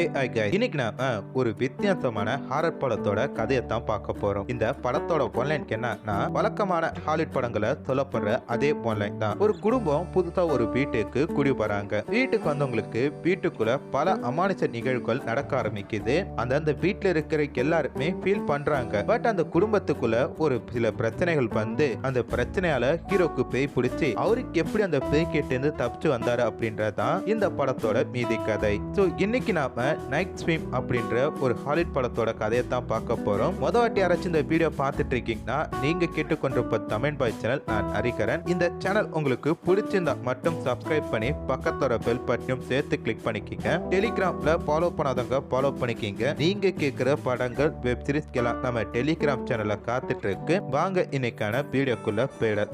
இன்னைக்கு நாம ஒரு வித்தியாசமான ஹாரர் படத்தோட கதையை தான் பார்க்க போறோம். இந்த படத்தோட ஒன்லைன் என்னன்னா, வழக்கமான ஹாலிவுட் படங்களை சொல்லப்படுற அதே ஒன்லைன் தான். ஒரு குடும்பம் புதுசா ஒரு வீட்டுக்கு குடி வராங்க. வீட்டுக்கு வந்தவங்களுக்கு வீட்டுக்குள்ள பல அமானுஷ நிகழ்வுகள் நடக்க ஆரம்பிக்குது. அந்த வீட்டுல இருக்கிற எல்லாருமே ஃபீல் பண்றாங்க. பட் அந்த குடும்பத்துக்குள்ள ஒரு சில பிரச்சனைகள் வந்து அந்த பிரச்சனையால ஹீரோக்கு பேய் பிடிச்சி அவருக்கு எப்படி அந்த பேய் கிட்ட இருந்து தப்பிச்சு வந்தாரு அப்படின்றதான் இந்த படத்தோட மீதி கதை. சோ இன்னைக்கு நாம நைட் ஸ்விம் அப்படின்ற ஒரு ஹாலிவுட் படத்தோட கதையை தான் பார்க்க போறோம். வாட்டி யாராச்சும் இந்த வீடியோ பார்த்துட்டு இருக்கீங்கன்னா நீங்க கேட்டுக்கொண்டிருப்ப தமிழ் பாய் சேனல், நான் ஹரிகரன். இந்த சேனல் உங்களுக்கு பிடிச்சிருந்தா மட்டும் சப்ஸ்கிரைப் பண்ணி பக்கத்தோட பெல் பட்டனையும் சேர்த்து கிளிக் பண்ணிக்கிங்க. டெலிகிராம்ல ஃபாலோ பண்ணாதவங்க ஃபாலோ பண்ணிக்கிங்க. நீங்க கேட்கிற படங்கள் வெப் சீரிஸ் எல்லாம் நம்ம டெலிகிராம் சேனல்ல காத்துட்டு இருக்கு. வாங்க இன்னைக்கான வீடியோக்குள்ள போயிட.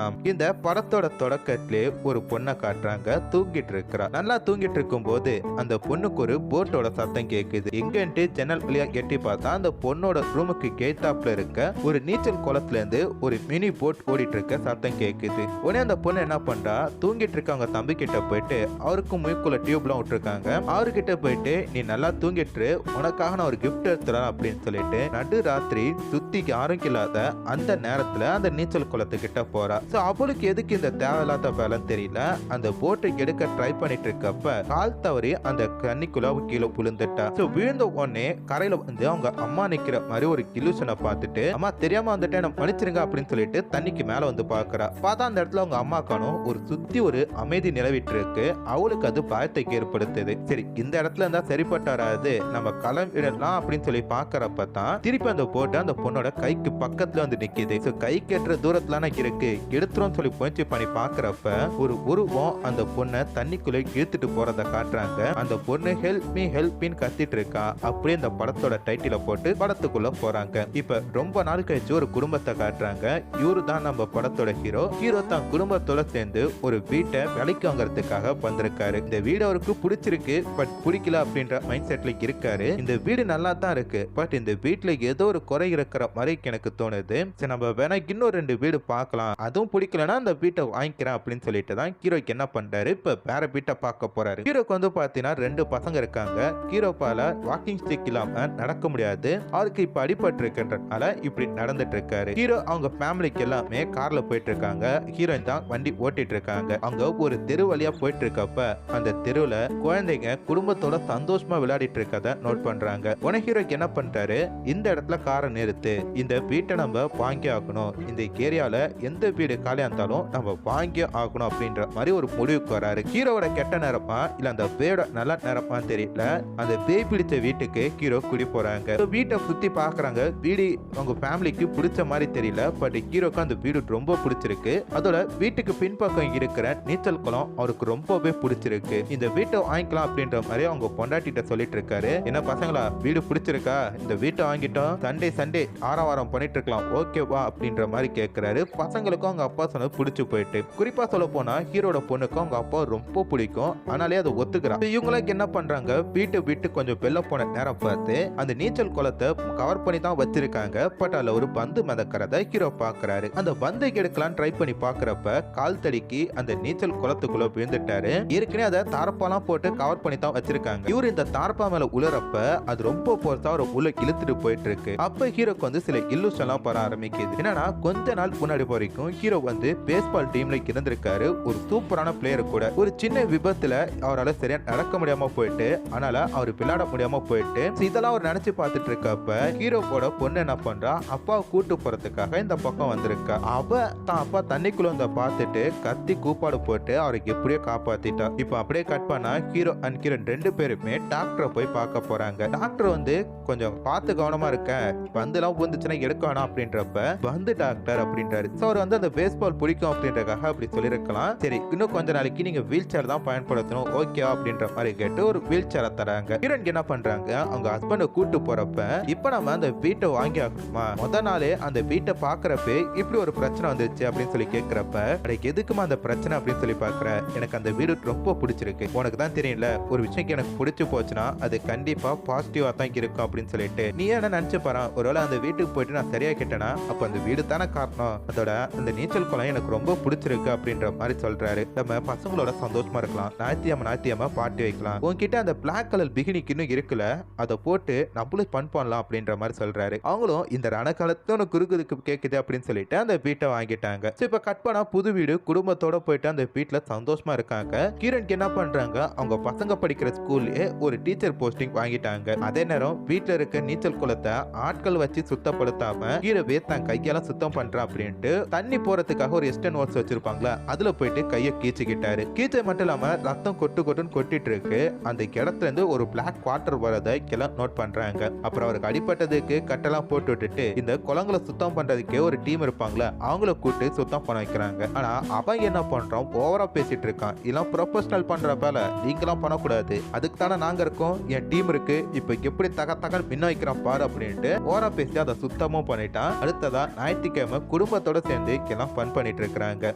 இந்த படத்தோட தொடக்கத்திலே ஒரு பொண்ணை காட்டுறாங்க. தூங்கிட்டு இருக்கிறா. நல்லா தூங்கிட்டு இருக்கும் போது அந்த பொண்ணுக்கு ஒரு போட்டோட சத்தம் கேக்குது. எங்கன்ட்டு ஜன்னல் வழியா எட்டி பார்த்தா அந்த பொண்ணோட ரூமுக்கு கேட்டாப்ல இருக்க ஒரு நீச்சல் குளத்துல இருந்து ஒரு மினி போட் ஓடிட்டு இருக்க சத்தம் கேக்குது. உடனே அந்த பொண்ணு என்ன பண்றா, தூங்கிட்டு இருக்க அவங்க தம்பி கிட்ட போயிட்டு அவருக்கு மூக்குள்ள டியூப்லாம் விட்டுருக்காங்க. அவர்கிட்ட போயிட்டு நீ நல்லா தூங்கிட்டு உனக்காக நான் ஒரு கிஃப்ட் எடுத்துறேன் அப்படின்னு சொல்லிட்டு நடு ராத்திரி சுத்தி யாரும் இல்லாத அந்த நேரத்துல அந்த நீச்சல் குளத்துக்கிட்ட போறா. அவளுக்கு எதுக்கு இந்த தேவையில்லாத வேலை தெரியல. அந்த போட்டை எடுக்க ட்ரை பண்ணிட்டு இருக்கப்ப கால் தவறி அந்த தண்ணிக்குள்ள கீழே விழுந்துட்டா. விழுந்த உடனே கரையில வந்து அவங்க அம்மா நிக்கிற மாதிரி ஒரு இலூஷனை பார்த்துட்டு, அம்மா தெரியாம வந்துட்டு என்ன மன்னிச்சிருங்க அப்படின்னு சொல்லிட்டு தண்ணிக்கு மேல வந்து பாக்குறா. பார்த்தா அந்த இடத்துல அவங்க அம்மா காணும். ஒரு சுத்தி ஒரு அமைதி நிலவிட்டு இருக்கு. அவளுக்கு அது பயத்தை ஏற்படுத்துது. சரி, இந்த இடத்துல இருந்தா சரிப்பட்டு வராது, நம்ம கிளம்பிடலாம் அப்படின்னு சொல்லி பாக்குறப்ப தான் திருப்பி அந்த போட்டு அந்த பொண்ணோட கைக்கு பக்கத்துல வந்து நிக்குது. கை கட்டுற தூரத்துல இருக்கு. எடுத்துரும் சொல்லி முயற்சி பண்ணி பாக்குறப்ப ஒரு உருவம் அந்த பொண்ணை தண்ணிக்குள்ள இழுத்துட்டு போறத காட்டுறாங்க. அந்த பொண்ணு ஹெல்ப் மீ கத்திட்டு இருக்கா. அப்படியே இந்த படத்தோட டைட்டில போட்டு படத்துக்குள்ள போறாங்க. இப்ப ரொம்ப நாள் கழிச்சு ஒரு குடும்பத்தை காட்டுறாங்க. இவரு தான் நம்ம படத்தோட ஹீரோ தான் குடும்பத்தோட சேர்ந்து ஒரு வீட்டை விலைக்கு வாங்கறதுக்காக வந்திருக்காரு. இந்த வீடு அவருக்கு பிடிச்சிருக்கு, பட் பிடிக்கல அப்படின்ற மைண்ட் செட்ல இருக்காரு. இந்த வீடு நல்லா தான் இருக்கு, பட் இந்த வீட்டுல ஏதோ ஒரு குறை இருக்கிற மாதிரி எனக்கு தோணுது. நம்ம வேணா இன்னும் 2 வீடு பார்க்கலாம், அதுவும் பிடிக்கலன்னா அந்த வீட்டை வாங்கிக்கிறேன் அப்படின்னு சொல்லிட்டு தான் ஹீரோக்கு என்ன பண்றாரு, இப்ப வேற வீட்டை பார்க்க போறாரு. ஹீரோக்கு வந்து பாத்தீங்கன்னா 2 பசங்க இருக்காங்க. ஹீரோப்பால வாக்கிங் ஸ்டிக் இல்லாம நடக்க முடியாது. அவருக்கு இப்ப அடிபட்டு இருக்கின்றனால இப்படி நடந்துட்டு இருக்காரு. ஹீரோ அவங்க ஃபேமிலிக்கு எல்லாமே கார்ல போயிட்டு இருக்காங்க. ஹீரோயின் தான் வண்டி ஓட்டிட்டு இருக்காங்க. அவங்க ஒரு தெரு வழியா போயிட்டு இருக்கப்ப அந்த தெருவுல குழந்தைங்க குடும்பத்தோட சந்தோஷமா விளையாடிட்டு இருக்கத நோட் பண்றாங்க. உன ஹீரோக்கு என்ன பண்றாரு, இந்த இடத்துல காரை நிறுத்து, இந்த வீட்டை நம்ம வாங்கி ஆகணும், இந்த ஏரியால எந்த வீடு காலியா இருந்தாலும் நம்ம வாங்கி ஆகணும் அப்படின்ற மாதிரி ஒரு முடிவுக்கு வராரு. ஹீரோவோட கெட்ட நேரமா இல்ல அந்த பேயோட நல்ல நேரமா தெரியல, அந்த பேய் பிடிச்ச வீட்டுக்கு ஹீரோ குடி போறாங்க. வீட்டை சுத்தி பாக்குறாங்க. வீடு அவங்க ஃபேமிலிக்கு பிடிச்ச மாதிரி தெரியல, பட் ஹீரோக்கு அந்த வீடு ரொம்ப பிடிச்சிருக்கு. அதோட வீட்டுக்கு பின்பக்கம் இருக்கிற நீச்சல் குளம் அவருக்கு ரொம்பவே பிடிச்சிருக்கு. இந்த வீட்டை வாங்கிக்கலாம் அப்படின்ற மாதிரி அவங்க பொண்டாட்டிட்ட சொல்லிட்டு இருக்காரு. என்ன பசங்களா, வீடு பிடிச்சிருக்கா, இந்த வீட்டை வாங்கிட்டோம், சண்டே ஆரவாரம் பண்ணிட்டு இருக்கலாம், ஓகேவா அப்படின்ற மாதிரி கேட்கிறாரு. பசங்களுக்கும் அவங்க அப்பா சொன்னது பிடிச்சு போயிட்டு, குறிப்பா சொல்ல போனா ஹீரோட பொண்ணுக்கும் அவங்க அப்பா ரொம்ப பிடிக்கும். ஆனாலே அதை ஒத்துக்கிறான். இவங்களுக்கு என்ன பண்றாங்க, வீட்டு கொஞ்சம் வெள்ள போன நேரம் பார்த்து அந்த நீச்சல் குளத்தை கவர் பண்ணி தான் வச்சிருக்காங்க. பட் அதுல ஒரு பந்து மிதக்கிறத ஹீரோ பாக்குறாரு. அந்த பந்தை எடுக்கலாம் ட்ரை பண்ணி பாக்குறப்ப கால் தடிக்கு அந்த நீச்சல் குளத்துக்குள்ள விழுந்துட்டாரு. ஏற்கனவே அதை தாரப்பாலாம் போட்டு கவர் பண்ணி தான் வச்சிருக்காங்க. இவரு இந்த தாரப்பா மேல உலரப்ப அது ரொம்ப போர்த்தா ஒரு உள்ள இழுத்துட்டு போயிட்டு இருக்கு. அப்ப ஹீரோக்கு வந்து சில இல்லூஷன் எல்லாம் வர ஆரம்பிக்குது. என்னன்னா, கொஞ்ச நாள் முன்னாடி வரைக்கும் ஹீரோ வந்து பேஸ்பால் டீம்ல இருந்திருக்காரு. ஒரு சூப்பரான பிளேயர் கூட. ஒரு சின்ன விபத்துல அவரால் சரியா நடக்க முடியாம போயிட்டு, அதனால அவர் விளையாட முடியாம போயிட்டு, இதெல்லாம் அவர் நினைச்சு பார்த்துட்டு இருக்கப்ப ஹீரோவோட பொண்ணு என்ன பண்றா, அப்பாவை கூட்டு போறதுக்காக இந்த பக்கம் வந்திருக்கா. அவ தான் அப்பா தண்ணிக்குள்ள வந்து பார்த்துட்டு கத்தி கூப்பாடு போட்டு அவருக்கு எப்படியோ காப்பாத்திட்டா. இப்ப அப்படியே கட் பண்ணா ஹீரோ அண்ட் ஹீரோயின் 2 பேருமே டாக்டரை போய் பார்க்க போறாங்க. டாக்டர் வந்து கொஞ்சம் பார்த்து கவனமா இருக்க, பந்து எல்லாம் வந்துச்சுன்னா எடுக்க வேணாம் அப்படின்றப்ப வந்து டாக்டர் அப்படின்றாரு. அவர் வந்து அந்த பேஸ்பால் பேஸ்பால் பிடிக்கும் அப்படின்றதுக்காக அப்படி சொல்லியிருக்கலாம். சரி இன்னும் கொஞ்ச நாளைக்கு நீங்க வீல் சேர் தான் பயன்படுத்தணும் ஓகேவா அப்படின்ற மாதிரி கேட்டு ஒரு வீல் சேரை தராங்க. ஹீரோயின் என்ன பண்றாங்க, அவங்க ஹஸ்பண்ட கூட்டு போறப்ப இப்ப நம்ம அந்த வீட்டை வாங்கி ஆகணுமா, முத நாளே அந்த வீட்டை பாக்குறப்ப இப்படி ஒரு பிரச்சனை வந்துச்சு அப்படின்னு சொல்லி கேட்கிறப்ப எதுக்குமா அந்த பிரச்சனை அப்படின்னு சொல்லி பாக்குற, எனக்கு அந்த வீடு ரொம்ப பிடிச்சிருக்கு, உனக்கு தான் தெரியல ஒரு விஷயம் எனக்கு பிடிச்சு போச்சுன்னா அது கண்டிப்பா பாசிட்டிவா தான் இருக்கும் அப்படின்னு சொல்லிட்டு நீ என்ன நினைச்சு பாரு, ஒருவேளை அந்த வீட்டுக்கு போயிட்டு நான் சரியா கேட்டேன்னா அப்ப அந்த வீடு தானே காரணம், அதோட அந்த நீச்சல் குளம் எனக்கு ரொம்ப பிடிச்சிருக்கு அப்படின்ற மாதிரி சொல்றாரு. நம்ம பசங்களோட சந்தோஷமா இருக்கலாம், ஞாயிற்றுக்கிழமை பாட்டி வைக்கலாம், உன்கிட்ட அந்த பிளாக் கலர் பிகினிக்கு இன்னும் இருக்குல்ல அதை போட்டு நம்மளும் பண் பண்ணலாம் அப்படின்ற மாதிரி சொல்றாரு. அவங்களும் இந்த ரணகாலத்தோட குறுகுதுக்கு கேக்குது அப்படின்னு சொல்லிட்டு அந்த வீட்டை வாங்கிட்டாங்க. இப்ப கட் பண்ணா புது வீடு குடும்பத்தோட போயிட்டு அந்த வீட்டுல சந்தோஷமா இருக்காங்க. ஹீரோயினுக்கு என்ன பண்றாங்க, அவங்க பசங்க படிக்கிற ஸ்கூல்லே ஒரு டீச்சர் போஸ்டிங் வாங்கிட்டாங்க. அதே நேரம் வீட்டுல இருக்க நீச்சல் குளத்தை ஆட்கள் வச்சு சுத்தப்படுத்தாம ஹீரோவே தான் கையால சுத்தம் பண்றான் அப்படின்ட்டு தண்ணி போறதுக்காக ஒரு எஸ்டன் ஹோல்ஸ் வச்சிருப்பாங்களா அதுல போயிட்டு கையை கீச்சுக்கிட்டாரு. கீச்சை மட்டும் இல்லாம ரத்தம் கொட்டுன்னு கொட்டிட்டு இருக்கு. அந்த இடத்துல இருந்து ஒரு பிளாக் வாட்டர் வரதை எல்லாம் நோட் பண்றாங்க. அப்புறம் அவருக்கு அடிப்பட்டதுக்கு கட்டெல்லாம் போட்டு விட்டுட்டு இந்த குளங்களை சுத்தம் பண்றதுக்கே ஒரு டீம் இருப்பாங்களா அவங்கள கூட்டு சுத்தம் பண்ண வைக்கிறாங்க. ஆனா அவன் என்ன பண்றான், ஓவரா பேசிட்டு இருக்கான், இதெல்லாம் ப்ரொஃபஷனல் பண்றப்பல நீங்களாம் பண்ணக்கூடாது, அதுக்கு தானே நாங்க இருக்கோம், என் டீம் இருக்கு, இப்ப எப்படி தக மின்ன வைக்கிறான் பாரு அப்படின்ட்டு ஓவரா பேசி அதை சுத்தமும் பண்ணிட்டான். அடுத்ததா ஞாயிற்றுக்கிழமை குடும்பத்தோட சேர்ந்து எல்லாம் ஃபன் பண்ணிட்டு இருக்காங்க.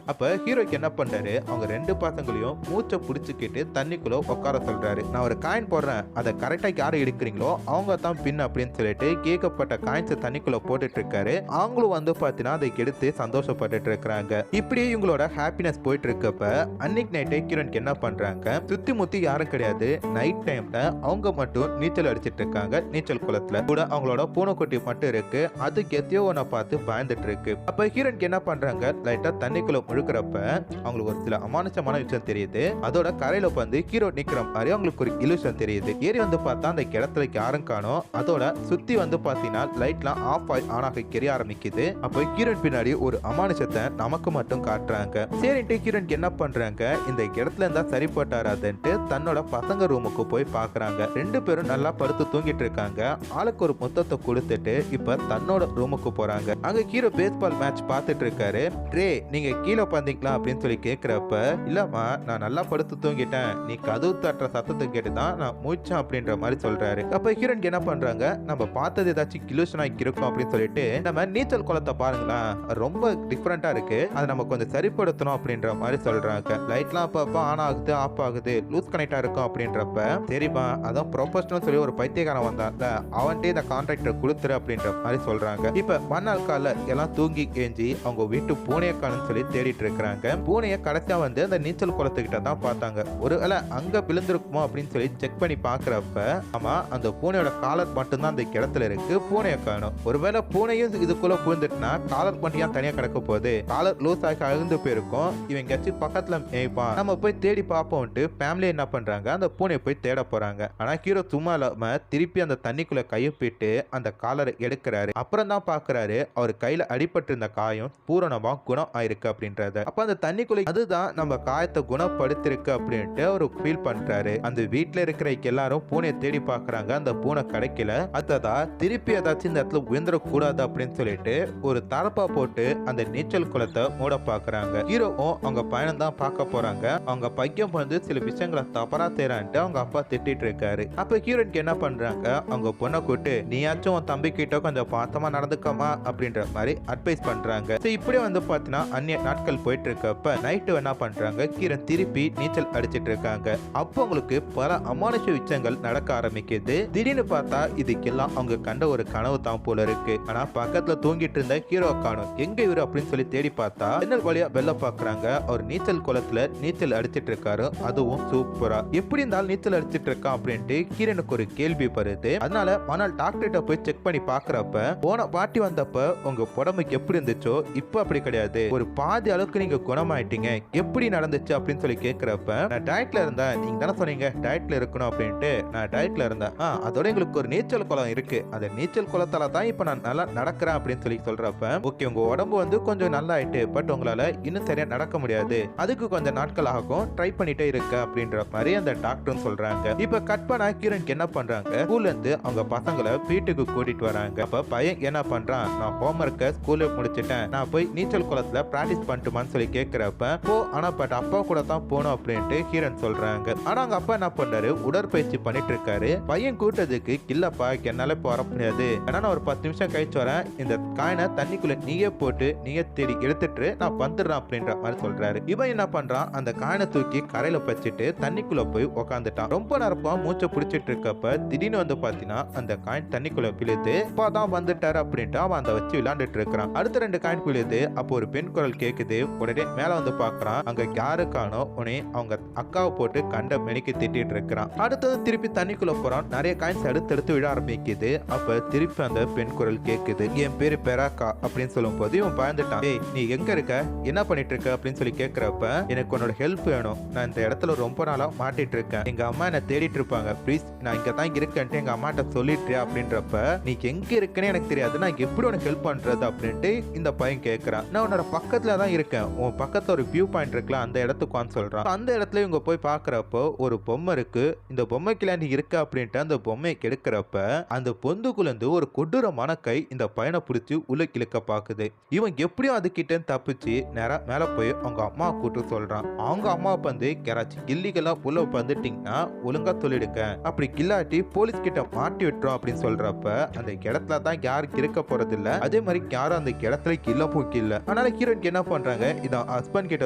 அப்ப ஹீரோக்கு என்ன பண்றாரு, அவங்க ரெண்டு பசங்களையும் மூச்சை புடிச்சுக்கிட்டு தண்ணிக்குள்ள உட்கார சொல்றாரு. நான் ஒரு காயின் போடுறேன், அதை கரெக்டா யாரு எடுக்கிறீங்களோ அவங்க தான் பின் அப்படின்னு சொல்லிட்டு கேட்கப்பட்ட காயின்ஸ் தண்ணிக்குள்ள போட்டுட்டு இருக்காரு. அவங்களும் வந்து பாத்தீங்கன்னா அதை எடுத்து சந்தோஷப்பட்டுட்டு இருக்காங்க. இப்படியே இவங்களோட ஹாப்பினஸ் போயிட்டு இருக்கப்ப அன்னைக்கு நைட்டே ஹீரோனுக்கு என்ன பண்றாங்க, சுத்தி முத்தி யாரும் கிடையாது, நைட் டைம்ல அவங்க மட்டும் நீச்சல் அடிச்சிட்டு இருக்காங்க. நீச்சல் குளத்துல கூட அவங்களோட பூனைக்குட்டி மட்டும் இருக்கு. அதுக்கு எத்தையோ ஒன்ன பார்த்து பயந்துட்டு இருக்கு. அப்ப ஹீரோனுக்கு என்ன பண்றாங்க, லைட்டா தண்ணிக்குள்ள முழுக்கிறப்ப அவங்களுக்கு ஒரு சில அமானுஷமான விஷயம் தெரியுது. அதோட கரையில வந்து ஹீரோ நிக்கிற மாதிரி அவங்களுக்கு ஒரு இலுஷன் தெரியுது. ஏறி வந்து பார்த்தா அந்த இடத்துல யாரும் காணோம். அதோட சுத்தி வந்து பாத்தீங்கன்னா லைட்லாம் ஆஃப் ஆனாக கெரிய ஆரம்பிக்குது. அப்போ ஹீரோயின் பின்னாடி ஒரு அமானுஷத்தை நமக்கு மட்டும் காட்டுறாங்க. சரின்ட்டு ஹீரோயின் என்ன பண்றாங்க, இந்த இடத்துல இருந்தா சரிப்பட்டாராதுன்ட்டு தன்னோட பசங்க ரூமுக்கு போய் பாக்குறாங்க. ரெண்டு பேரும் நல்லா படுத்து தூங்கிட்டு இருக்காங்க. ஆளுக்கு ஒரு மொத்தத்தை கொடுத்துட்டு இப்ப தன்னோட ரூமுக்கு போறாங்க. அங்க ஹீரோ பேஸ்பால் மேட்ச் பார்த்துட்டு இருக்காரு. ரே நீங்க கீழே பாத்தீங்களா அப்படின்னு சொல்லி கேக்குறப்ப இல்லம்மா நான் நல்லா படுத்து தூங்கிட்டேன், நீ கதவு தட்டுற சத்தத்தை கேட்டுதான் நான் மூச்சேன் அப்படின்ற மாதிரி சொல்றாரு. அப்ப ஹீரோயின் என்ன பண்றாங்க, நம்ம பார்த்தது ஏதாச்சும் கிலூஷனா இருக்கும் அப்படின்னு சொல்லிட்டு நம்ம நீச்சல் குளத்தை பாருங்களா ரொம்ப டிஃபரெண்டா இருக்கு, அதை நம்ம கொஞ்சம் சரிப்படுத்தணும் அப்படின்ற மாதிரி சொல்றாங்க. லைட்லாம் அப்பப்ப ஆன் ஆகுது ஆஃப் ஆகுது லூஸ் கனெக்டா இருக்கும் அப்படின்றப்ப சரிப்பா அதான் ப்ரொஃபஷனல் சொல்லி ஒரு பைத்தியக்காரன் வந்தாங்க, அவன்கிட்ட இந்த கான்ட்ராக்டர் கொடுத்துரு அப்படின்ற மாதிரி சொல்றாங்க. இப்ப மறுநாள் கால எல்லாம் தூங்கி கேஞ்சி அவங்க வீட்டு பூனையை காணுன்னு சொல்லி தேடிட்டு இருக்கிறாங்க. பூனையை கடைசியா வந்து அந்த நீச்சல் குளத்துக்கிட்ட தான் பார்த்தாங்க. ஒருவேளை அங்க விழுந்திருக்குமோ அப்படின்னு சொல்லி செக் பண்ணி பாக்குறப்ப ஆமா அந்த பூனையோட காலர் மட்டும்தான் அந்த இடத்துல இருக்கு, பூனையை காணும். ஒருவேளை பூனையும் இதுக்குள்ள புழுந்துட்டுனா காலர் மட்டும் ஏன் தனியா கிடக்க போகுது, காலர் லூஸ் ஆகி அழுந்து போயிருக்கும், இவங்க பக்கத்துல மேய்ப்பான், நம்ம போய் தேடி பார்ப்போம்ட்டு ஃபேமிலி என்ன பண்றாங்க, அந்த பூனையை போய் தேட போறாங்க. ஆனா ஹீரோ சும்மா இல்லாம திருப்பி அந்த தண்ணிக்குள்ள கையப்பிட்டு அந்த காலரை எடுக்கிறாரு. அப்புறம் தான் பாக்குறாரு அவர் கையில அடிபட்டு இருந்த காயம் பூரணமா குணம் ஆயிருக்கு அப்படின்றத. அப்ப அந்த தண்ணிக்குள்ள அதுதான் நம்ம காயத்தை குணப்படுத்திருக்கு அப்படின்ட்டு அவர் ஃபீல் பண்றாரு. அந்த வீட்டுல இருக்கிற எல்லாரும் பூனையை தேடி பாக்குறாங்க, அந்த பூனை கிடைக்கல. அததா திருப்பி ஏதாச்சும் இந்த இடத்துல விழுந்துடக்கூடாது அப்படின்னு சொல்லிட்டு ஒரு தரப்பா போட்டு அந்த நீச்சல் குளத்தை மூட பாக்குறாங்க. ஹீரோவும் அவங்க பையன் தான் பார்க்க போறாங்க. அவங்க பையன் வந்து சில விஷயங்களை தவறா செய்யறான்ட்டு அவங்க அப்பா திட்டிட்டு இருக்காரு. அப்ப ஹீரோயினுக்கு என்ன பண்றாங்க, அவங்க பொண்ணை கூட்டு நீயாச்சும் உன் தம்பி கிட்ட கொஞ்சம் பாத்தமா நடந்துக்கமா அப்படின்ற மாதிரி அட்வைஸ் பண்றாங்க. இப்படி வந்து பாத்தீங்கன்னா அந்நிய நாட்கள் போயிட்டு இருக்கப்ப நைட்டு என்ன பண்றாங்க, ஹீரோன் திருப்பி நீச்சல் அடிச்சிட்டு இருக்காங்க. அப்போ உங்களுக்கு பல அமானுஷ விஷயங்கள் நடக்க ஆரம்பிக்குது. திடீர்னு பார்த்தா இதுக்கெல்லாம் அவங்க கண்ட ஒரு கனவு தான் போல இருக்கு. ஆனா பக்கத்துல தூங்கிட்டு இருந்த ஹீரோ காணும், எங்க இவரு அப்படின்னு சொல்லி தேடி பார்த்தா ஜன்னல் வழியா வெளில பாக்குறாங்க. அவர் நீச்சல் குளத்துல நீச்சல் அடிச்சிட்டு இருக்காரு, அதுவும் சூப்பரா. எப்படி இருந்தாலும் நீச்சல் அடிச்சிட்டு இருக்கான் அப்படின்ட்டு ஹீரோனுக்கு ஒரு கேள்வி வருது. அதனால மறுநாள் டாக்டர்கிட்ட போய் செக் பண்ணி பாக்குறப்ப போன பாட்டி வந்தப்ப உங்க உடம்புக்கு எப்படி இருந்துச்சோ இப்ப அப்படி கிடையாது, ஒரு பாதி அளவுக்கு நீங்க குணமாயிட்டீங்க, எப்படி நடந்துச்சு அப்படின்னு சொல்லி கேக்குறப்ப நான் டயட்ல இருந்தேன், நீங்க தானே சொன்னீங்க டயட்ல இருக்கணும் அப்படின்ட்டு நான் டயட்ல இருந்தேன், அதோட எங்களுக்கு ஒரு நீச்சல் குளம் இருக்கு, அந்த நீச்சல் குளத்தால தான் இப்ப நான் நல்லா நடக்கிறேன் அப்படின்னு சொல்லி சொல்றப்ப ஓகே உங்க உடம்பு வந்து கொஞ்சம் நல்லா ஆயிட்டு, பட் உங்களால இன்னும் சரியா நடக்க முடியாது, அதுக்கு கொஞ்சம் நாட்கள் ஆகும், ட்ரை பண்ணிட்டே இருக்க அப்படின்ற மாதிரி அந்த டாக்டரும் சொல்றாங்க. இப்ப கட் பண்ண ஹீரோனுக்கு என்ன பண்றாங்க, ஸ்கூல்ல இருந்து அவங்க பசங்களை வீட்டுக்கு கூட்டிட்டு வராங்க. அப்ப பையன் என்ன பண்றான், நான் ஹோம்ஒர்க்கை ஸ்கூல்ல முடிச்சிட்டேன், நான் போய் நீச்சல் குளம் குளத்துல பிராக்டிஸ் பண்ணிட்டுமான்னு சொல்லி கேட்கிறப்ப போ, ஆனா பட் அப்பா கூட தான் போகணும் அப்படின்ட்டு ஹீரோயின் சொல்றாங்க. ஆனா அவங்க அப்பா என்ன பண்றாரு, உடற்பயிற்சி பண்ணிட்டு இருக்காரு. பையன் கூட்டத்துக்கு இல்லப்பா என்னால இப்ப வர முடியாது, ஏன்னா நான் ஒரு 10 நிமிஷம் கழிச்சு வரேன், இந்த காயினை தண்ணிக்குள்ள நீயே போட்டு நீயே தேடி எடுத்துட்டு நான் வந்துடுறேன் அப்படின்ற மாதிரி சொல்றாரு. இவன் என்ன பண்றான், அந்த காயினை தூக்கி கரையில வச்சுட்டு தண்ணிக்குள்ள போய் உக்காந்துட்டான். ரொம்ப நேரப்பா மூச்சை பிடிச்சிட்டு இருக்கப்ப திடீர்னு வந்து பாத்தீங்கன்னா அந்த காயின் தண்ணிக்குள்ள விழுது. தான் வந்துட்டாரு அப்படின்ட்டு அவன் அதை வச்சு விளையாண்டுட்டு இருக்கிறான். அடுத்த 2 காயின் விழுது. அப்போ ஒரு பெண் குரல் கேக்குது. உடனே மேல வந்து பாக்குறான், அங்க யாரு காணோம். உடனே அவங்க அக்காவை போட்டு கண்ட மெனிக்கு திட்டிட்டு இருக்கிறான். அடுத்தது திருப்பி தண்ணிக்குள்ள போறான். நிறைய காயின்ஸ் அடுத்தடுத்து விழ ஆரம்பிக்குது. அப்ப திருப்பி அந்த பெண் குரல் கேக்குது, என் பேரு பெராக்கா அப்படின்னு சொல்லும் போது இவன் பயந்துட்டான். ஏய் நீ எங்க இருக்க, என்ன பண்ணிட்டு இருக்க அப்படின்னு சொல்லி கேக்குறப்ப எனக்கு உன்னோட ஹெல்ப் வேணும், நான் இந்த இடத்துல ரொம்ப நாளா மாட்டிட்டு இருக்கேன், எங்க அம்மா என்ன தேடிட்டு இருப்பாங்க, ப்ளீஸ் நான் இங்க தான் இருக்கேன்ட்டு எங்க அம்மாட்ட சொல்லிட்டு அப்படின்றப்ப நீ எங்க இருக்குன்னு எனக்கு தெரியாது, நான் எப்படி உனக்கு ஹெல்ப் பண்றது அப்படின்ட்டு இந்த பையன் கேட்கறான். நான் உன்னோட பக்கத்துல தான் இருக்கேன், உன் பக்கத்துல ஒரு வியூ பாயிண்ட் இருக்குல்ல அந்த இடத்துக்கு சொல்றான். அந்த இடத்துல இவங்க போய் பாக்குறப்போ ஒரு பொம்மை இருக்கு. இந்த பொம்மைக்குள்ள நீ இருக்க அப்படின்ட்டு அந்த பொம்மையை கெடுக்கிறப்ப அந்த பொந்துக்குள்ள இருந்து ஒரு கொடூரமான கை இந்த பையனை பிடிச்சி உள்ள கிழக்க பாக்குது. இவன் எப்படியும் அது கிட்ட தப்பிச்சு நேரா மேல போய் அவங்க அம்மா கூட்டு சொல்றான். அவங்க அம்மா வந்து யாராச்சும் கில்லிகளா உள்ள வந்துட்டீங்கன்னா ஒழுங்கா சொல்லிடுங்க, அப்படி கில்லாட்டி போலீஸ் கிட்ட மாட்டி விட்டுரும் அப்படின்னு சொல்றப்ப அந்த இடத்துல தான் யாருக்கு இருக்க போறது இல்ல, அதே மாதிரி யாரும் அந்த இடத்துல கில்ல போக்கு இல்ல. அதனால ஹீரோயின் என்ன பண்றாங்க, இதான் ஹஸ்பண்ட் கிட்ட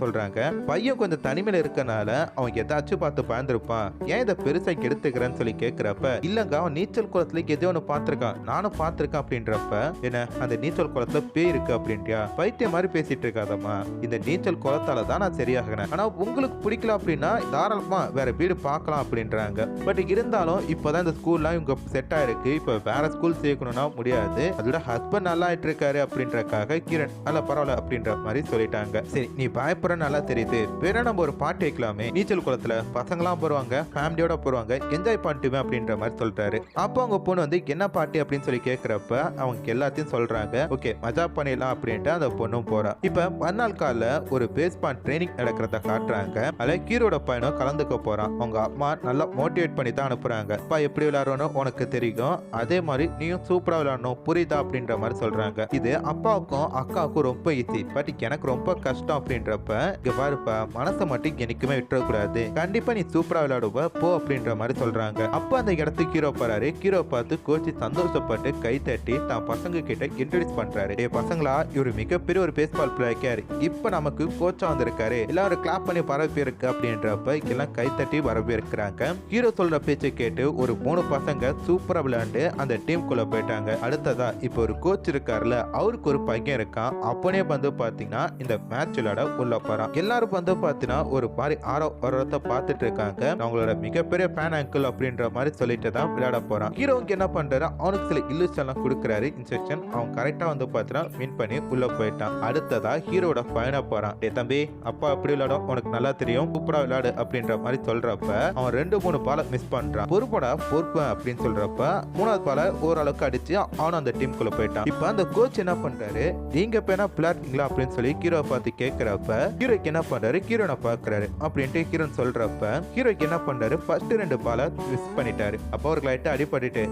சொல்றாங்க. பையன் கொஞ்சம் தனிமையில இருக்கனால அவன் ஏதாச்சும் பார்த்து பயந்துருப்பான், ஏன் இதை பெருசா கெடுத்துக்கிறேன்னு சொல்லி கேட்கிறப்ப இல்லங்க அவன் நீச்சல் குளத்துல எதோ ஒன்று பார்த்திருக்கான், நானும் பார்த்திருக்கேன் அப்படின்றப்ப என்ன அந்த நீச்சல் குளத்துல பேய் இருக்கு அப்படின்ட்டியா, பைத்திய மாதிரி பேசிட்டு இருக்காதம்மா, இந்த நீச்சல் குளத்தால தான் நான் சரியாகிறேன், ஆனா உங்களுக்கு பிடிக்கல அப்படின்னா தாராளமா வேற வீடு பார்க்கலாம் அப்படின்றாங்க. பட் இருந்தாலும் இப்பதான் இந்த ஸ்கூல்லாம் இவங்க செட் ஆயிருக்கு, இப்ப வேற ஸ்கூல் சேர்க்கணும்னா முடியாது, அதோட ஹஸ்பண்ட் நல்லா ஆயிட்டு இருக்காரு அப்படின்றக்காக கிரண் அல்ல பரவாயில்ல அப்படின்ற மாதிரி சொல்லிட்டாங்க. சரி நீ பயப்படுற நல்லா தெரியுது, வேற நம்ம ஒரு பாட்டு வைக்கலாமே, நீச்சல் குளத்துல பசங்களாம் போடுவாங்க, ஃபேமிலியோட போடுவாங்க, என்ஜாய் பண்ணிட்டுமே அப்படின்ற மாதிரி சொல்றாரு. அப்போ அவங்க பொண்ணு வந்து என்ன பாட்டு அப்படின்னு சொல்லி கேட்கிறப்ப அவங்க எல்லாத்தையும் சொல்றாங்க. ஓகே மஜா பண்ணிடலாம் அப்படின்ட்டு அந்த பொண்ணும் போறா. இப்ப மறுநாள் கால ஒரு பேஸ்பால் ட்ரைனிங் நடக்கிறத காட்டுறாங்க. அதுல ஹீரோட பையனும் கலந்துக்க போறான். அவங்க அம்மா நல்லா மோட்டிவேட் பண்ணி தான் அனுப்புறாங்க. அப்பா எப்படி விளையாடணும் உனக்கு தெரியும், அதே மாதிரி நீயும் சூப்பரா விளையாடணும் புரியுதா அப்படின்ற மாதிரி சொல்றாங்க. இது அப்பாவுக்கும் அக்காவுக்கும் ரொம்ப ஈஸி, பட் எனக்கு ரொம்ப கஷ்டம் அப்படின்றப்ப இங்க பாருப்பா மனசை மட்டும் என்னைக்குமே விட்டுறக்கூடாது, கண்டிப்பா நீ சூப்பரா விளையாடுவ போ அப்படின்ற மாதிரி சொல்றாங்க. அப்ப அந்த இடத்துக்கு ஹீரோ போறாரு. ஹீரோ பார்த்து கோச்சு சந்தோஷப்பட்டு கை தட்டி தான் பசங்க கிட்ட இன்ட்ரோடியூஸ் பண்றாரு. ஏ பசங்களா இவரு மிகப்பெரிய ஒரு பேஸ்பால் பிளேயர், இப்ப நமக்கு கோச்சா வந்திருக்காரு, எல்லாரும் கிளாப் பண்ணி வரவேற்கு அப்படின்றப்ப எல்லாம் கை தட்டி வரவேற்கிறாங்க. ஹீரோ சொல்ற பேச்சை கேட்டு ஒரு 3 பசங்க சூப்பரா விளையாண்டு அந்த டீம் குள்ள போயிட்டாங்க. அடுத்ததா இப்ப ஒரு கோச் இருக்காருல, அவருக்கு ஒரு பையன் இருக்கான். அப்பனே வந்து பாத்தீங்கன்னா இந்த மேட்ச் விளையாட உள்ள போறான். எல்லாரும் வந்து பாத்தீங்கன்னா ஒரு மாதிரி ஆரவத்தை பார்த்துட்டு இருக்காங்க. அவங்களோட மிகப்பெரிய ஃபேன் அங்கிள் அப்படின்ற மாதிரி சொல்லிட்டு தான் விளையாட போறான். ஹீரோவுக்கு என்ன பண்றாரு, அவனுக்கு சில இல்லுஷன்லாம் கொடுக்குறாரு, இன்ஸ்ட்ரக்ஷன். அவன் கரெக்டா வந்து பாத்தீங்கன்னா வின் பண்ணி உள்ள போயிட்டான். அடுத்ததா ஹீரோட பையனை போறான். டே தம்பி அப்பா எப்படி விளையாடும் உனக்கு நல்லா தெரியும், சூப்பரா விளையாடு அப்படின்ற மாதிரி சொல்றப்ப அவன் 2-3 பால மிஸ் பண்றான். பொறுப்படா பொறுப்பு அப்படின்னு சொல்றப்ப 3வது பால ஓரளவுக்கு அடிச்சு அவனும் அந்த டீமுக்குள்ள போயிட்டான். இப்ப அந்த கோச் என்ன பண்றாரு, நீங்க பேனா பிளாட்டிங்களா அப்படின்னு சொல்லி ஹீரோ பார்த்து கேட்கிறப்ப ஹீரோக்கு என்ன பண்றாரு, ஹீரோனை பாக்குறாரு அப்படின்ட்டு ஹீரோன் சொல்றப்ப ஹீரோக்கு என்ன பண்றாரு, ஃபர்ஸ்ட் 2 பால மிஸ் பண்ணிட்டாரு. அப்போ ஒரு லைட்டா அடிபட்டுட்டு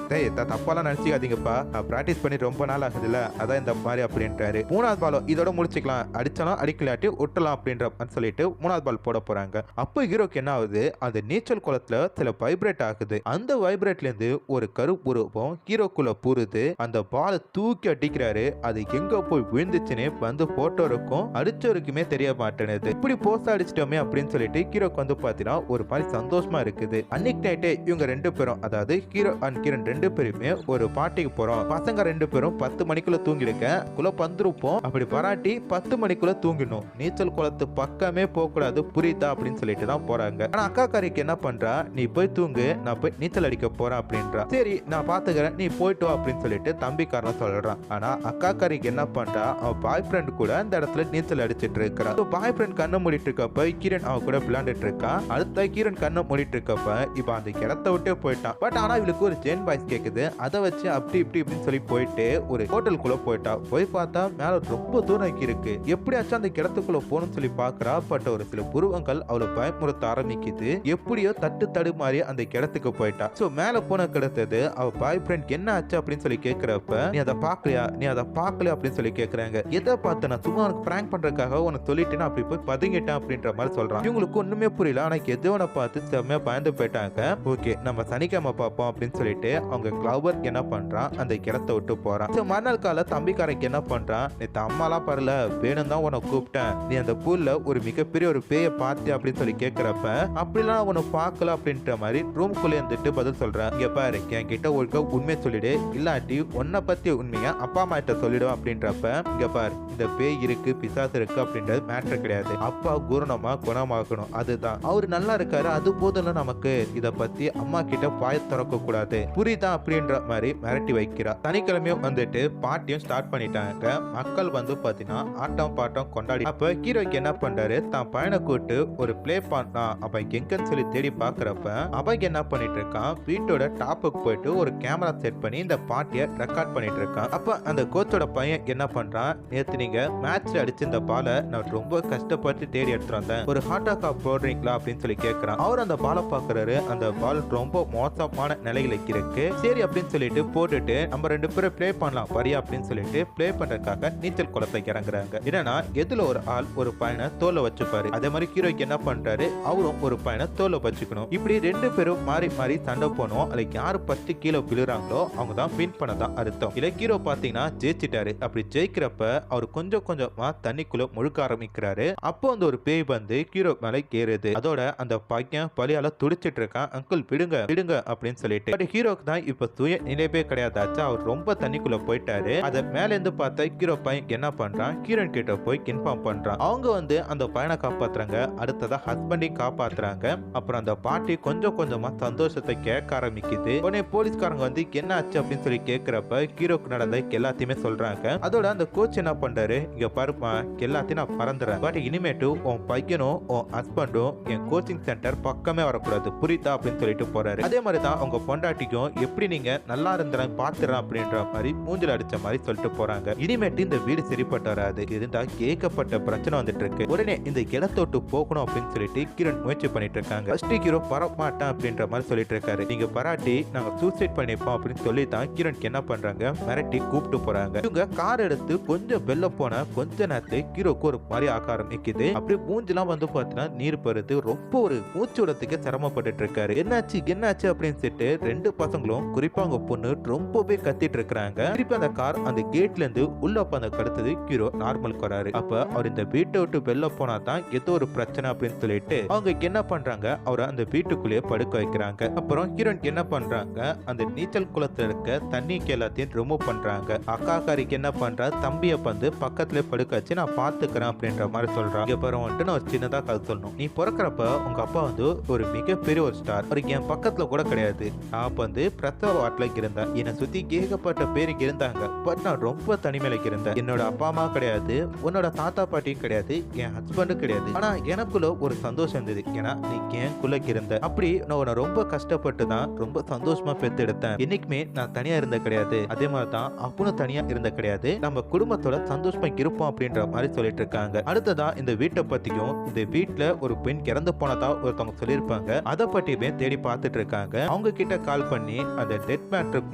ஏய் தப்பாலாம் நினைச்சுக்காதீங்கப்பா, நான் பிராக்டிஸ் பண்ணி ரொம்ப நாள் ஆகுதுல்ல அதான் இந்த மாதிரி அப்படின்றாரு. 3வது பாலோ இதோட முடிச்சுக்கலாம், அடிச்சாலும் அடிக்கலாட்டி விட்டலாம் அப்படின்ற மாதிரி சொல்லிட்டு 3வது பால் போட போறாங்க. அப்போ ஹீரோக்கு என்ன ஆகுது, அந்த நீச்சல் குளத்துல சில வைப்ரேட் ஆகுது. அந்த வைப்ரேட்ல இருந்து ஒரு கருப்பு உருவம் ஹீரோக்குள்ள பூருது. அந்த பாலை தூக்கி அடிக்கிறாரு. அது எங்க போய் விழுந்துச்சுன்னு வந்து போட்டோ இருக்கும் அடிச்சவருக்குமே தெரிய மாட்டேனுது. இப்படி போஸ்ட் அடிச்சிட்டோமே அப்படின்னு சொல்லிட்டு ஹீரோக்கு வந்து பாத்தீங்கன்னா ஒரு மாதிரி சந்தோஷமா இருக்குது. அன்னைக்கு நைட்டே இவங்க 2 பேரும், அதாவது ஹீரோ அண்ட் கிரண் 2 பேருமே ஒரு பார்ட்டிக்கு போறோம், பசங்க 2 பேரும் 10 மணிக்குள்ள தூங்கிடுங்க, குள்ள பந்துருப்போம், அப்படி பராட்டி 10 மணிக்குள்ள தூங்கிடணும், நீச்சல் குளத்து பக்கமே போக கூடாது புரியுதா அப்படின்னு சொல்லிட்டு தான் போறாங்க. ஆனா அக்கா காரிக்கு என்ன பண்றா, நீ போய் தூங்கு, நான் போய் நீச்சல் அடிக்க போறேன் அப்படின்றா. சரி நான் பாத்துக்கிறேன் நீ போயிட்டு வா அப்படின்னு சொல்லிட்டு தம்பிக்காரன் சொல்றான். ஆனா அக்கா காரிக்கு என்ன பண்றா, அவன் பாய் ஃப்ரெண்ட் கூட அந்த இடத்துல நீச்சல் அடிச்சிட்டு இருக்கா. பாய் ஃப்ரெண்ட் கண்ணை மூடிட்டு இருக்கப்ப கிரண் அவன் கூட விளையாண்டுட்டு இருக்கான். அடுத்த கிரண் கண்ணை மூடிட்டு இருக்கப்ப இப்ப அந்த இடத்த விட்டே போயிட்டான். பட் ஆனா இவளுக்கு ஒரு ஜென் பாய்ஸ் கேக்குது, அதை வச்சு அப்படி இப்படின்னு சொல்லி போயிட்டு ஒரு ஹோட்டலுக்குள்ள போயிட்டா. போய் பார்த்தா மேல ரொம்ப தூரம் இருக்கு, எப்படியாச்சும் அந்த இடத்துக்குள்ள போகணும்னு சொல்லி பாக்குறா. பட் ஒரு சில புருவங்கள் அவளை பயமுறுத்த ஆரம்பிக்குது. எப்படியோ தடுமாறி அந்த இடத்துக்கு போயிட்டா. சோ மேல போன கிடத்தது அவ பாய் ஃப்ரெண்ட் என்ன ஆச்சு அப்படின்னு சொல்லி கேக்குறப்ப நீ அதை பாக்கலையா அப்படின்னு சொல்லி கேக்குறாங்க. எதை பார்த்து நான் சும்மா உனக்கு பிராங்க் பண்றதுக்காக உனக்கு சொல்லிட்டு நான் அப்படி போய் பதுங்கிட்டேன் அப்படின்ற மாதிரி சொல்றான். இவங்களுக்கு ஒண்ணுமே புரியல. ஆனா எதுவனை பார்த்து செம்மையா பயந்து போயிட்டாங்க. ஓகே நம்ம சனிக்கிழமை பார்ப்போம் அப்படின்னு சொல்லிட்டு அவங்க கிளவர் என்ன பண்றான், அந்த இடத்த விட்டு போறான். மறுநாள் கால தம்பிக்காரங்க என்ன பண்றான், நீ அம்மாலாம் பரல வேணும் தான் உனக்கு கூப்பிட்டேன், நீ அந்த பூல்ல ஒரு மிகப்பெரிய ஒரு பேயை பார்த்து அப்படின்னு சொல்லி கேட்கிறப்ப அப்படிலாம் உனக்கு பார்க்கல அப்படின்ற மாதிரி ரூம்குள்ளே இருந்துட்டு பதில் சொல்றேன். இங்க பாரு என் கிட்ட ஒழுக்க உண்மையை சொல்லிடு, இல்லாட்டி உன்னை பத்தி உண்மையா அப்பா அம்மா கிட்ட சொல்லிடுவேன் அப்படின்றப்ப இங்க பாரு இந்த பேய் இருக்கு பிசாசு இருக்கு அப்படின்றது மேட்டர் கிடையாது, அப்பா குணமா குணமாக்கணும் அதுதான், அவரு நல்லா இருக்காரு அது போதும் நமக்கு, இத பத்தி அம்மா கிட்ட பாய திறக்க கூடாது புரியுதா அப்படின்ற மாதிரி மிரட்டி வைக்கிறா. சனிக்கிழமையும் வந்துட்டு பாட்டியும் ஸ்டார்ட் பண்ணிட்டாங்க. மக்கள் வந்து பாத்தீங்கன்னா ஆட்டம் பாட்டம் கொண்டாடி. அப்ப ஹீரோக்கு என்ன பண்றாரு, தான் பையனை கூட்டு ஒரு பிளே பண்ணா அப்ப எங்கன்னு சொல்லி தேடி பாக்குறப்ப அவங்க என்ன பண்ணிட்டு இருக்கான், வீட்டோட டாப்புக்கு போயிட்டு ஒரு கேமரா செட் பண்ணி இந்த பாட்டிய ரெக்கார்ட் பண்ணிட்டு இருக்கான். அப்ப அந்த கோச்சோட பையன் என்ன பண்றான், நேத்து நீங்க மேட்ச்ல அடிச்ச இந்த பாலை நான் ரொம்ப கஷ்டப்பட்டு தேடி எடுத்துட்டு வந்தேன், ஒரு ஹாட் ஆக்கா போடுறீங்களா அப்படின்னு சொல்லி கேட்கிறான். அவர் அந்த பாலை பாக்குறாரு, அந்த பால் ரொம்ப மோசமான நிலையில இருக்கு. சரி அப்படின்னு சொல்லிட்டு போட்டுட்டு நம்ம ரெண்டு பேரும் பிளே பண்ணலாம் வரியா அப்படின்னு சொல்லிட்டு பிளே பண்றதுக்காக நீச்சல் குளத்தை இறங்குறாங்க. என்னன்னா எதுல ஒரு ஆள் ஒரு பையனை தோலை வச்சுப்பாரு, அதே மாதிரி ஹீரோக்கு என்ன பண்றாரு, அவரும் ஒரு பையனை தோலை வச்சுக்கணும். இப்படி ரெண்டு பேரும் மாறி மாறி சண்டை போனோம். அதுக்கு யாரு 10 கிலோ விழுறாங்களோ அவங்க தான் வின் பண்ணதான் அர்த்தம். இல்ல ஹீரோ பாத்தீங்கன்னா ஜெயிச்சிட்டாரு. அப்படி ஜெயிக்கிறப்ப அவர் கொஞ்சம் கொஞ்சமா தண்ணிக்குள்ள முழுக்க ஆரம்பிக்கிறாரு. அப்போ அந்த ஒரு பேய் வந்து ஹீரோ மேல ஏறுது. அதோட அந்த பையன் பலியால துடிச்சிட்டு இருக்கான், அங்கிள் விடுங்க விடுங்க அப்படின்னு சொல்லிட்டு. பட் ஹீரோக்கு தான் இப்ப சுய நினைவே கிடையாதாச்சு, அவர் ரொம்ப தண்ணிக்குள்ள போயிட்டாரு. அத மேல இருந்து பார்த்த ஹீரோ பையன் என்ன பண்றான், ஹீரோயின் கிட்ட போய் இன்ஃபார்ம் பண்றான். அவங்க வந்து அந்த பையனை காப்பாத்துறாங்க, அடுத்ததா ஹஸ்பண்டையும் காப்பாத்துறாங்க. அப்புறம் அந்த பாட்டி கொஞ்சம் கொஞ்சமா சந்தோஷத்தை கேட்க ஆரம்பிக்குது. உடனே போலீஸ்காரங்க வந்து என்ன ஆச்சு அப்படின்னு சொல்லி கேட்கிறப்ப ஹீரோக்கு நடந்த எல்லாத்தையுமே சொல்றாங்க. அதோட அந்த கோச் என்ன பண்றாரு, இங்க பாருப்பா எல்லாத்தையும் நான் பறந்துறேன், பட் இனிமேட்டு உன் பையனும் உன் ஹஸ்பண்டும் என் கோச்சிங் சென்டர் பக்கமே வரக்கூடாது புரியுதா அப்படின்னு சொல்லிட்டு போறாரு. அதே மாதிரி தான் அவங்க பொண்டாட்டிக்கும் எப்படி நீங்க நல்லா இருந்த பாத்துறேன் அப்படின்ற மாதிரி மூஞ்சில அடிச்ச மாதிரி சொல்லிட்டு போறாங்க. இனிமேட்டு இந்த வீடு சரிப்பட்டு வராது, இருந்தா கேட்கப்பட்ட பிரச்சனை வந்துட்டு இருக்கு, உடனே இந்த இடத்தோட்டு போகணும் அப்படின்னு சொல்லிட்டு கிரண் முயற்சி பண்ணிட்டு இருக்காங்க. ஃபர்ஸ்ட் ஹீரோ பரமாட்டான் அப்படின்ற மாதிரி சொல்லிட்டு இருக்காரு. நீங்க பராட்டி நாங்க சூசைட் பண்ணிப்போம் அப்படின்னு சொல்லி தான் கிரண் என்ன பண்றாங்க, மிரட்டி கூப்பிட்டு போறாங்க. இவங்க கார் எடுத்து கொஞ்சம் வெள்ள போன கொஞ்ச நேரத்துல ஹீரோக்கு ஒரு மாதிரி ஆக ஆரம்பிக்குது. அப்படியே மூஞ்செல்லாம் வந்து பாத்தீங்கன்னா நீர் பருது, ரொம்ப ஒரு மூச்சு விடத்துக்கு சிரமப்பட்டு இருக்காரு. என்னாச்சு என்னாச்சு அப்படின்னு சொல்லிட்டு ரெண்டு பசங்களும் குறிப்பா அவங்க பொண்ணு ரொம்பவே கத்திட்டு இருக்காங்க. திருப்பி அந்த கார் அந்த கேட்ல இருந்து உள்ள உட்காந்து கடத்தது ஹீரோ நார்மலுக்கு வராரு. அப்ப அவர் இந்த வீட்டை விட்டு வெளில போனா தான் ஏதோ ஒரு பிரச்சனை அப்படின்னு சொல்லிட்டு அவங்க என்ன பண்றாங்க, அவரை அந்த வீட்டுக்குள்ளேயே படுக்க வைக்கிறாங்க. அப்புறம் ஹீரோயின் என்ன பண்றாங்க, அந்த நீச்சல் குளத்துல இருக்க தண்ணிக்கு எல்லாத்தையும் ரிமூவ் பண்றாங்க. அக்காக்காரிக்கு என்ன பண்றா, தம்பிய வந்து பக்கத்துல படுக்க வச்சு நான் பாத்துக்கிறேன் அப்படின்ற மாதிரி சொல்றான். இங்க பாரு வந்துட்டு நான் ஒரு சின்னதா கதை சொல்லணும், நீ பிறக்கிறப்ப உங்க அப்பா வந்து ஒரு மிகப்பெரிய ஒரு ஸ்டார், அவருக்கு என் பக்கத்துல கூட கிடையாது, நான் வந்து பிரசவ வாட்டில இருந்தேன், என்னை சுத்தி ஏகப்பட்ட பேருக்கு இருந்தாங்க, பட் நான் ரொம்ப தனிமையில இருந்தேன், என்னோட அப்பா அம்மா கிடையாது, உன்னோட தாத்தா பாட்டியும் கிடையாது, என் ஹஸ்பண்டும் கிடையாது, ஆனா எனக்குள்ள ஒரு சந்தோஷம் இருந்தது, ஏன்னா நீ எனக்குள்ள இருந்த, அப்படி நான் உன்னை ரொம்ப கஷ்டப்பட்டு தான் ரொம்ப சந்தோஷமா பெத்து எடுத்தேன், என்னைக்குமே நான் தனியா இருந்த கிடையாது, அதே மாதிரி தான் அப்பனும் தனியா இருந்த கிடையாது, நம்ம குடும்பத்தோட சந்தோஷமா இருப்போம் அப்படின்ற மாதிரி சொல்லிட்டு இருக்காங்க. அடுத்ததா இந்த வீட்டை பத்தியும் இந்த வீட்டுல ஒரு பெண் இறந்து போனதா ஒருத்தவங்க சொல்லியிருப்பாங்க, அதை பற்றியுமே தேடி பார்த்துட்டு இருக்காங்க. அவங்க கிட்ட கால் பண்ணி அந்த டெத் மேட்ருக்கு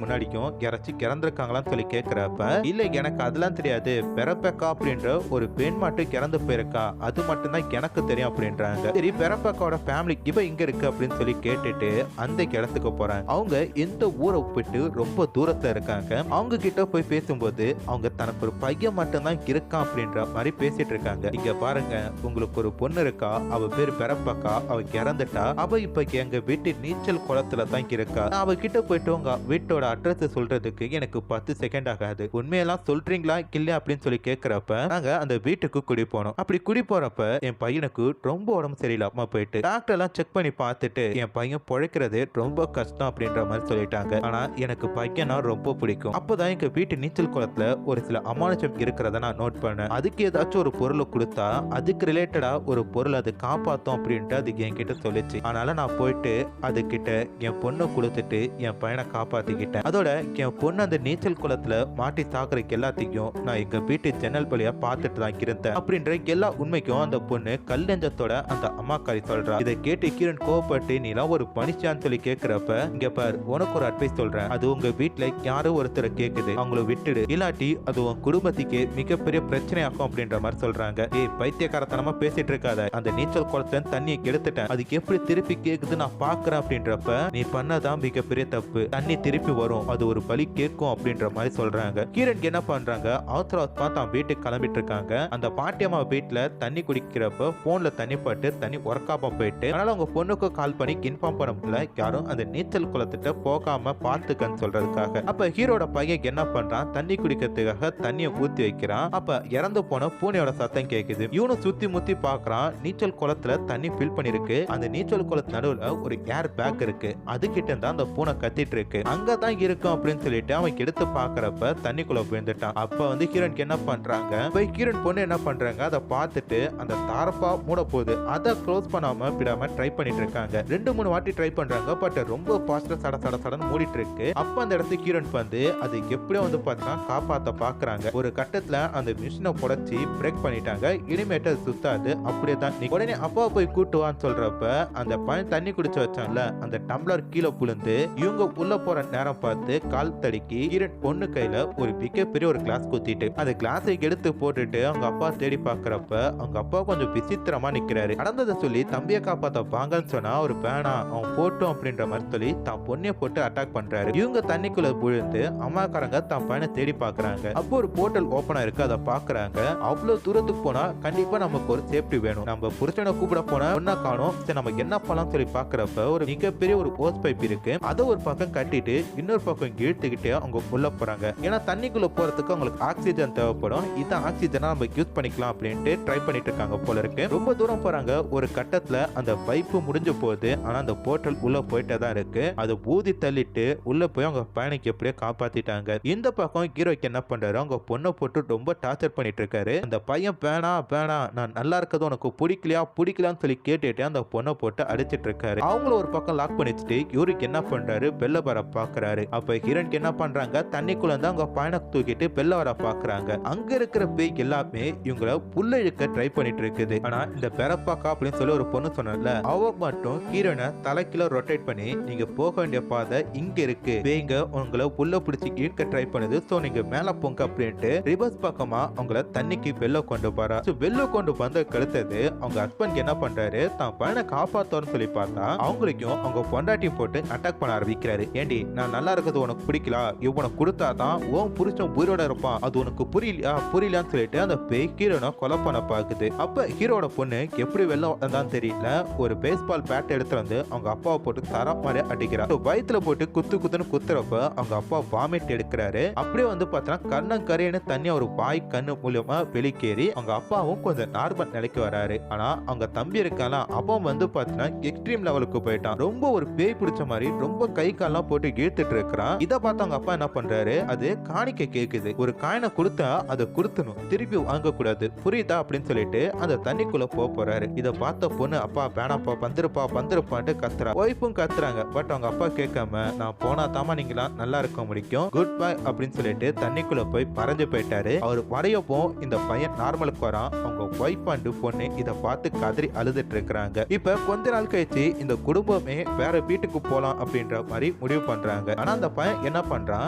முன்னாடியும் யாராச்சும் இறந்திருக்காங்களான்னு சொல்லி கேட்கிறப்ப இல்ல எனக்கு அதெல்லாம் தெரியாது, பெரப்பக்கா அப்படின்ற ஒரு பெண் மட்டும் இறந்து போயிருக்கா, அது மட்டும் தான் எனக்கு தெரியும் அப்படின்றாங்க. சரி பெரப்பக்காவோட ஃபேமிலி இப்ப இங்க இருக்கு அப்படின்னு சொல்லி கேட்டுட்டு அந்த இடத்துக்கு போறாங்க. அவங்க எந்த ஊரை விட்டு ரொம்ப தூரத்துல இருக்காங்க. அவங்க கிட்ட போய் பேசும்போது அவங்க தனக்கு ஒரு பையன் மட்டும் தான் இருக்கான் அப்படின்ற மாதிரி பேசிட்டு இருக்காங்க. இங்க பாருங்க உங்களுக்கு ஒரு பொண்ணு இருக்கா, அவ பேர் பெரப்பக்கா, அவ இறந்துட்டா, அவ இப்ப எங்க வீட்டு நீச்சல் குளத்துல தான் இருக்கா, நான் அவ கிட்ட போயிட்டு உங்க வீட்டோட அட்ரஸ் சொல்றதுக்கு எனக்கு 10 செகண்ட் ஆகாது, உண்மையெல்லாம் சொல்றீங்களா இல்ல அப்படின்னு சொல்லி கேட்கிறப்ப நாங்க அந்த வீட்டுக்கு குடி போனோம். அப்படி குடி போறப்ப என் பையனுக்கு ரொம்ப உடம்பு சரியில்லாம போயிட்டு டாக்டர் எல்லாம் செக் பண்ணி பார்த்துட்டு என் பையன் பிழைக்கிறது ரொம்ப கஷ்டம் அப்படின்ற மாதிரி சொல்லிட்டாங்க. ஆனா எனக்கு பையனா ரொம்ப பிடிக்கும். அப்பதான் எங்க வீட்டு நீச்சல் குளத்துல ஒரு சில அமானுஷம் இருக்கிறத நான் நோட் பண்ணேன். அதுக்கு ஏதாச்சும் ஒரு பொருளை கொடுத்தா அதுக்கு ரிலேட்டடா ஒரு பொருள் அது காப்பாத்தும் அப்படின்ட்டு அது என்கிட்ட சொல்லிச்சு. அதனால நான் போயிட்டு அது கிட்ட என் பொண்ணை கொடுத்துட்டு என் பையனை காப்பாத்திக்கிட்டேன். அதோட என் பொண்ணு அந்த நீச்சல் குளத்துல மாட்டி தாக்குறதுக்கு எல்லாத்தையும் நான் எங்க வீட்டு ஜன்னல் வழியா பார்த்துட்டு தான் இருந்தேன் அப்படின்ற எல்லா உண்மைக்கும் அந்த பொண்ணு கல்லெஞ்சத்தோட அந்த அம்மாக்காரி சொல்றா. இதை கேட்டு கிரண் கோவப்பட்டு நீலாம் ஒரு மனுஷான்னு சொல்லி கேட்கிறப்ப இங்க பார் உனக்கு ஒரு அட்வைஸ் சொல்றேன், அது உங்க வீட்டுல யாரோ ஒருத்தரை கேக்குது, அவங்கள விட்டுடு, இல்லாட்டி அது உன் குடும்பத்துக்கு ஃபேமிலிக்கு மிகப்பெரிய பிரச்சனையாக்கும் அப்படின்ற மாதிரி சொல்றாங்க. ஏய் பைத்தியக்காரத்தனமா பேசிட்டு இருக்காத, அந்த நீச்சல் குளத்துல தண்ணியை கெடுத்துட்டேன், அதுக்கு எப்படி திருப்பி கேக்குது நான் பாக்குறேன் அப்படின்றப்ப நீ பண்ணதான் மிகப்பெரிய தப்பு, தண்ணி திருப்பி வரும், அது ஒரு பலி கேட்கும் அப்படின்ற மாதிரி சொல்றாங்க. கிரண் என்ன பண்றாங்க, அவசரமா தான் வீட்டுக்கு கிளம்பிட்டு இருக்காங்க. அந்த பாட்டியம்மா வீட்டுல தண்ணி குடிக்கிறப்ப போன்ல தண்ணி பட்டு தண்ணி உறக்காம போயிட்டு, அதனால அவங்க பொண்ணுக்கு கால் பண்ணி இன்ஃபார்ம் பண்ண முடியல, யாரும் அந்த நீச்சல் குளத்திட்ட போகாம பாத்துக்கன்னு சொல்றதுக்காக. அப்ப ஹீரோட பையன் என்ன பண்றான், தண்ணி குடிக்கிறதுக்காக தண்ணியை ஊத்தி வைக்கிறான். அப்ப இறந்து போன பூனையோட சத்தம் கேக்குது. இவனும் சுத்தி முத்தி பாக்குறான், நீச்சல் குளத்துல தண்ணி ஃபில் பண்ணிருக்கு. அந்த நீச்சல் குளத்து நடுவுல ஒரு ஏர் பேக் இருக்கு, அது கிட்ட இருந்தா அந்த பூனை கத்திட்டு இருக்கு. அங்கதான் இருக்கும் அப்படின்னு சொல்லிட்டு அவன் எடுத்து பாக்குறப்ப தண்ணிக்குள்ள விழுந்துட்டான். அப்ப வந்து ஹீரோனுக்கு என்ன பண்றாங்க, ஹீரோன் பொண்ணு என்ன பண்றாங்க, அதை பார்த்துட்டு அந்த தாரப்பா மூட போகுது, அதை க்ளோஸ் பண்ணாம விடாம ட்ரை பண்ணிட்டு இருக்காங்க. 2-3 வாட்டி ட்ரை பண்றாங்க, பட் ரொம்ப பாஸ்டா சட சட சடன்னு மூடிட்டு இருக்கு. அப்ப அந்த இடத்துக்கு ஹீரோன் வந்து அது எப்படியோ வந்து பார்த்தா காப்பாத்த பாக்குறாங்க. ஒரு கட்டத்துல அந்த மிஷினை புடைச்சி பிரேக் பண்ணிட்டாங்க, இனிமேட்டு அது சுத்தாது, அப்படியே தான். உடனே அப்பா போய் கூட்டுவான்னு சொல்றப்ப அந்த பையன் தண்ணி குடிச்சு வச்சான்ல, அந்த டம்ளர் கீழே புழுந்து இவங்க உள்ள போற நேரம் பார்த்து கால் தடுக்கி ஹீரோன் பொண்ணு கையில ஒரு மிகப்பெரிய ஒரு கிளாஸ் குத்திட்டு அந்த கிளாஸை எடுத்து போட்டுட்டு அவங்க அப்பா தேடி பாக்குறப்ப அவங்க அப்பா கொஞ்சம் விசித்திரமா நிக்கிறாரு. நடந்ததை சொல்லி தம்பியை காப்பாத்த பாங்கன்னு சொன்னா ஒரு பேனா அவன் போட்டும் அப்படின்ற மாதிரி சொல்லி தான் பொண்ணைய போட்டு அட்டாக் பண்றாரு. இவங்க தண்ணிக்குள்ள விழுந்து அம்மாக்காரங்க தான் பையனை தேடி பாக்குறாங்க. அப்போ ஒரு போர்ட்டல் ஓபனா இருக்கு, அதை பாக்குறாங்க. அவ்வளவு தூரத்துக்கு போனா கண்டிப்பா நமக்கு ஒரு சேஃப்டி வேணும், நம்ம புருஷனை கூப்பிட போனா ஒன்னா காணும், சரி நம்ம என்ன பண்ணலாம் சொல்லி பாக்குறப்ப ஒரு மிகப்பெரிய ஒரு ஹோஸ் பைப் இருக்கு, அதை ஒரு பக்கம் கட்டிட்டு இன்னொரு பக்கம் இழுத்துக்கிட்டு அவங்க உள்ள போறாங்க. ஏன்னா தண்ணிக்குள்ள போறதுக்கு அவங்களுக்கு ஆக்சிஜன் தேவைப்படும், இதான் ஆக்சிஜனா நம்ம யூஸ் பண்ணிக்கலாம் அப்படின்ட்டு ட்ரை பண்ணிட்டு இருக்காங்க போல இருக்கு. ரொம்ப தூரம் போறாங்க, ஒரு கட்டத்துல அந்த பைப்பு முடிஞ்சு போகுது, ஆனா அந்த போர்ட்டல் உள்ள போயிட்டே தான் இருக்கு. அது ஊதி தள்ளிட்டு உள்ள போய் அவங்க பையனுக்கு எப்படியோ காப்பாத்திட்டாங்க. இந்த பக்கம் ஹீரோக்கு என்ன பண்றாரு, அவங்க பொண்ணை போட்டு ரொம்ப டார்ச்சர் பண்ணிட்டு இருக்காரு. அந்த பையன் பேனா பேனா நான் நல்லா இருக்கிறது உனக்கு பிடிக்கலான்னு சொல்லி கேட்டுட்டு அந்த பொண்ணை போட்டு அடிச்சிட்டு இருக்காரு. அவங்களும் ஒரு பக்கம் லாக் பண்ணிச்சுட்டு இவருக்கு என்ன பண்றாரு, பெல்ல வர பாக்குறாரு. அப்ப ஹீரோனுக்கு என்ன பண்றாங்க, தண்ணிக்குள்ள இருந்து அவங்க பையனை தூக்கிட்டு பெல்ல வர பாக்குறாங்க. அங்க இருக்கிற பேய் எல்லாமே இவங்களை புல்ல இழுக்க ட்ரை பண்ணிட்டு இருக்குது. ஆனா இந்த பெரப்பாக்கா அப்படின்னு சொல்லி ஒரு பொண்ணு சொன்னல, அவ மட்டும் ஹீரோனை தலைக்கில ரொட்டேட் பண்ணி நீங்க போக வேண்டிய பாதை இங்க இருக்கு, பேய்ங்க உங்களை புல்ல பிடிச்சி இழுக்க ட்ரை பண்ணுது, சோ நீங்க மேல போங்க அப்படின்ட்டு ரிவர்ஸ் பக்கமா அவங்கள தண்ணிக்கு வெள்ள கொண்டு போறா. வெள்ள கொண்டு வந்து கழுத்தது அவங்க ஹஸ்பண்ட் என்ன பண்றாரு, தான் பையனை காப்பாத்தோன்னு சொல்லி பார்த்தா அவங்களுக்கும் அவங்க பொண்டாட்டி போட்டு அட்டாக் பண்ண ஆரம்பிக்கிறாரு. ஏண்டி நான் நல்லா இருக்கிறது உனக்கு பிடிக்கல, இவனை கொடுத்தாதான் உன் புருஷன் உயிரோட இருப்பான், அது உனக்கு புரியலான்னு சொல்லிட்டு அந்த பேய் ஹீரோனை கொலை பண்ண பாக்குது. அப்ப ஹீரோட பொண்ணு எப்படி வெளில வந்தான் தெரியல, ஒரு பேஸ்பால் பேட் எடுத்து வந்து அவங்க அப்பாவை போட்டு தர மாதிரி அடிக்கிறார். வயிற்றுல போட்டு குத்துன்னு குத்துறப்ப அவங்க அப்பா வாமிட் எடுக்கிறாரு. அப்படியே வந்து பார்த்தா கண்ணம் கரையன்னு தண்ணி ஒரு வாய் கண்ணு மூலமா வெளிக்கேறி அவங்க அப்பாவும் கொஞ்சம் நார்மல் நிலைக்கு வராரு. ஆனா அவங்க தம்பி இருக்கான், அவன் வந்து பார்த்தீங்கன்னா எக்ஸ்ட்ரீம் லெவலுக்கு போயிட்டான், ரொம்ப ஒரு பேய் பிடிச்ச மாதிரி ரொம்ப கை கால்லாம் போட்டு இழுத்துட்டு இருக்கிறான். இதை பார்த்து அவங்க அப்பா என்ன பண்றாரு, அது காணிக்க கேக்குது, ஒரு காயினை கொடுத்தா அதை கொடுத்தணும், திருப்பி வாங்க கூடாது, புரியுதா அப்படின்னு சொல்லிட்டு அந்த தண்ணிக்குள்ள போறாரு. இதை பார்த்த பொண்ணு அப்பா வேணாப்பா பந்திருப்பான்ட்டு கத்துறா. ஒய்ஃபும் கத்துறாங்க, பட் அவங்க அப்பா கேட்காம நான் போனா தாமா நீங்களாம் நல்லா இருக்க முடியும், குட் பை அப்படின்னு சொல்லிட்டு தண்ணிக்குள்ள போய் பறந்து போயிட்டாரு. அவர் வரையப்போ இந்த பையன் நார்மலுக்கு வரான். அவங்க ஒய்ஃப் அண்டு பொண்ணு இதை பார்த்து கதறி அழுதுட்டு இருக்கிறாங்க. இப்ப கொஞ்ச நாள் கழிச்சு இந்த குடும்பமே வேற வீட்டுக்கு போலாம் அப்படின்ற மாதிரி முடிவு பண்றாங்க. ஆனா அந்த பையன் என்ன பண்றான்,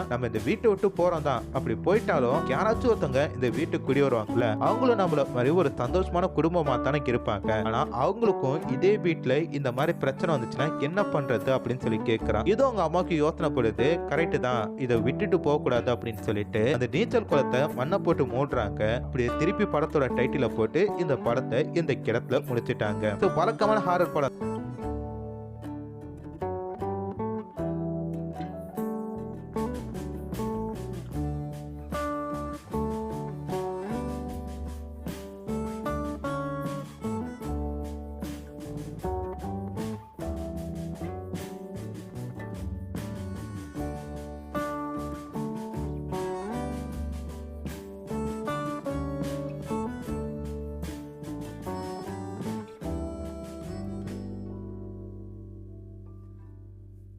நம்ம இந்த வீட்டை விட்டு போறோம் தான், அப்படி போயிட்டாலும் யாராச்சும் ஒருத்தவங்க இந்த வீட்டுக்கு குடி வருவாங்கல்ல, அவங்களும் நம்மள மாதிரி ஒரு சந்தோஷமான குடும்பமா தானே இருப்பாங்க. ஆனா அவங்களுக்கும் இதே வீட்டுல இந்த மாதிரி பிரச்சனை வந்துச்சுன்னா என்ன பண்றது அப்படின்னு சொல்லி கேட்கிறான். இது அவங்க அம்மாவுக்கு யோசனை படுது, கரெக்ட் தான், இதை விட்டுட்டு போக கூடாது அப்படின்னு சொல்லிட்டு அந்த நீச்சல் குளத்தை மண்ணை போட்டு மூடுறாங்க. அப்படியே திருப்பி படத்தோட டைட்டில போட்டு இந்த படத்தை இந்த கிடத்துல முடிச்சிட்டாங்க. வழக்கமான ஹாரர் படம்